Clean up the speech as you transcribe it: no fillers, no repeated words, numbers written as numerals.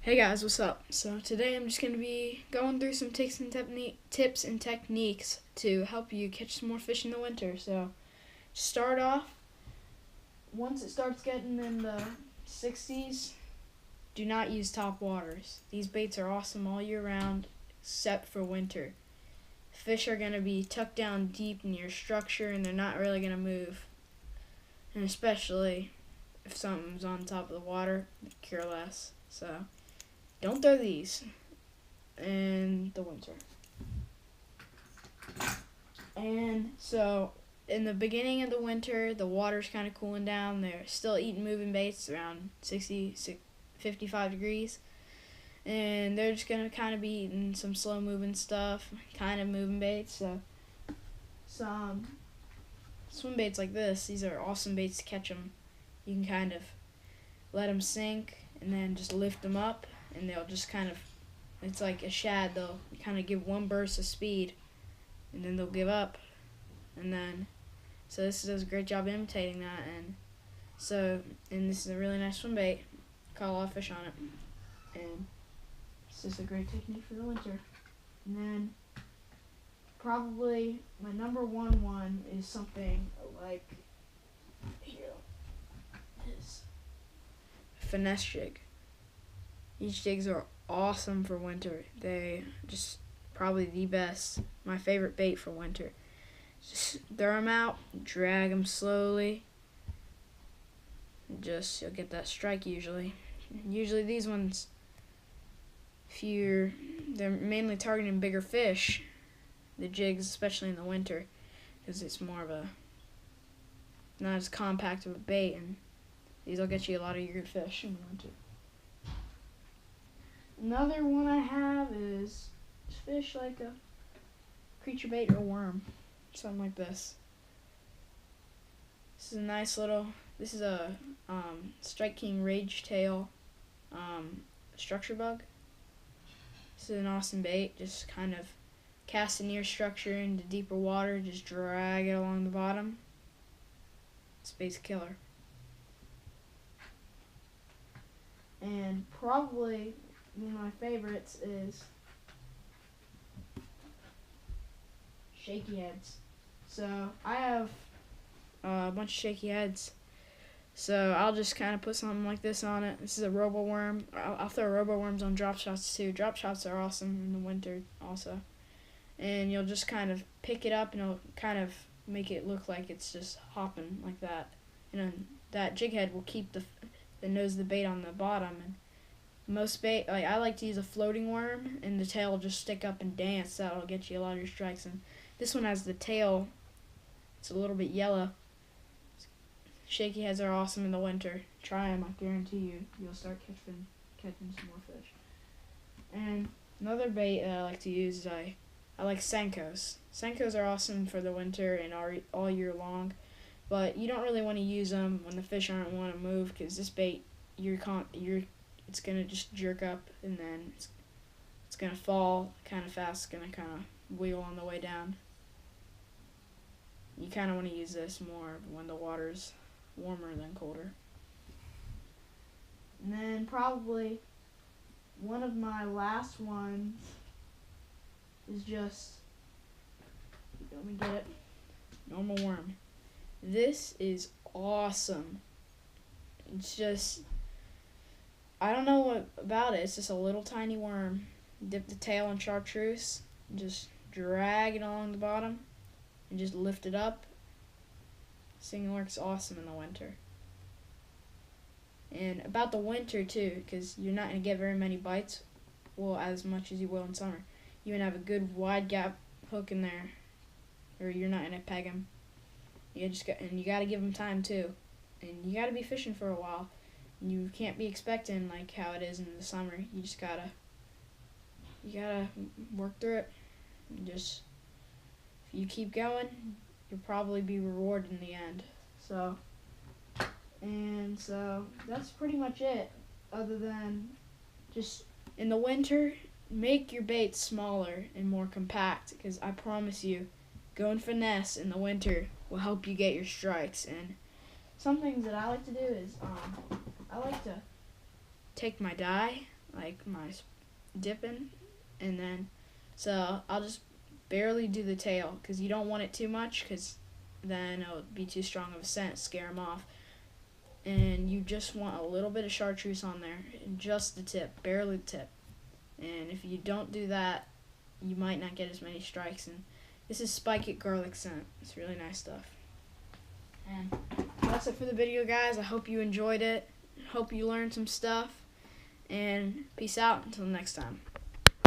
Hey guys, what's up? So today I'm just going to be going through some tips and techniques to help you catch some more fish in the winter. So start off, once it starts getting in the 60s, do not use top waters. These baits are awesome all year round except for winter. Fish are going to be tucked down deep in your structure and they're not really going to move. And especially if something's on top of the water, they care less. So don't throw these in the winter. And so in the beginning of the winter, the water's kind of cooling down. They're still eating moving baits around 60, 55 degrees. And they're just going to kind of be eating some slow moving stuff, kind of moving baits. So some swim baits like this, these are awesome baits to catch them. You can kind of let them sink and then just lift them up. And they'll just kind of, it's like a shad, they'll kind of give one burst of speed and then they'll give up. And then, so this does a great job imitating that. And this is a really nice swim bait. Caught a lot of fish on it. And it's just a great technique for the winter. And then probably my number one is something like, here, is finesse jig. These jigs are awesome for winter. They just probably the best. My favorite bait for winter. Just throw them out, drag them slowly. Just you'll get that strike usually. Usually these ones, they're mainly targeting bigger fish. The jigs, especially in the winter, because it's more of a not as compact of a bait, and these will get you a lot of your good fish in the winter. Another one I have is fish like a creature bait or worm, something like this. This is a nice little. This is a Strike King Rage Tail structure bug. This is an awesome bait. Just kind of cast a near structure into deeper water. Just drag it along the bottom. This bait's a killer. And probably one of my favorites is shaky heads. So I have a bunch of shaky heads. So I'll just kind of put something like this on it. This is a robo worm. I'll throw robo worms on drop shots too. Drop shots are awesome in the winter also. And you'll just kind of pick it up and it'll kind of make it look like it's just hopping like that. And then that jig head will keep the nose of the bait on the bottom. And most bait, like I like to use a floating worm, and the tail will just stick up and dance. That'll get you a lot of your strikes. And this one has the tail. It's a little bit yellow. Shaky heads are awesome in the winter. Try them. I guarantee you'll start catching some more fish. And another bait that I like to use is I like Senkos. Senkos are awesome for the winter and all year long, but you don't really want to use them when the fish aren't want to move, because this bait it's gonna just jerk up and then it's gonna fall kind of fast. It's gonna kind of wiggle on the way down. You kind of want to use this more when the water's warmer than colder. And then probably one of my last ones is just, let me get it, normal worm. This is awesome. It's just, I don't know what about it. It's just a little tiny worm. Dip the tail in chartreuse, just drag it along the bottom, and just lift it up. This thing works awesome in the winter. And about the winter too, because you're not going to get very many bites, well, as much as you will in summer. You want to have a good wide gap hook in there, or you're not going to peg them. You got to give them time too, and you got to be fishing for a while. You can't be expecting like how it is in the summer. You just gotta work through it. And just if you keep going, you'll probably be rewarded in the end. So that's pretty much it. Other than just in the winter, make your baits smaller and more compact, because I promise you, going finesse in the winter will help you get your strikes. And some things that I like to do is I like to take my dye, like my dipping, and then so I'll just barely do the tail because you don't want it too much because then it'll be too strong of a scent, scare them off. And you just want a little bit of chartreuse on there, and just the tip, barely the tip. And if you don't do that, you might not get as many strikes. And this is Spike It garlic scent. It's really nice stuff. And that's it for the video, guys. I hope you enjoyed it. Hope you learned some stuff. And peace out until next time.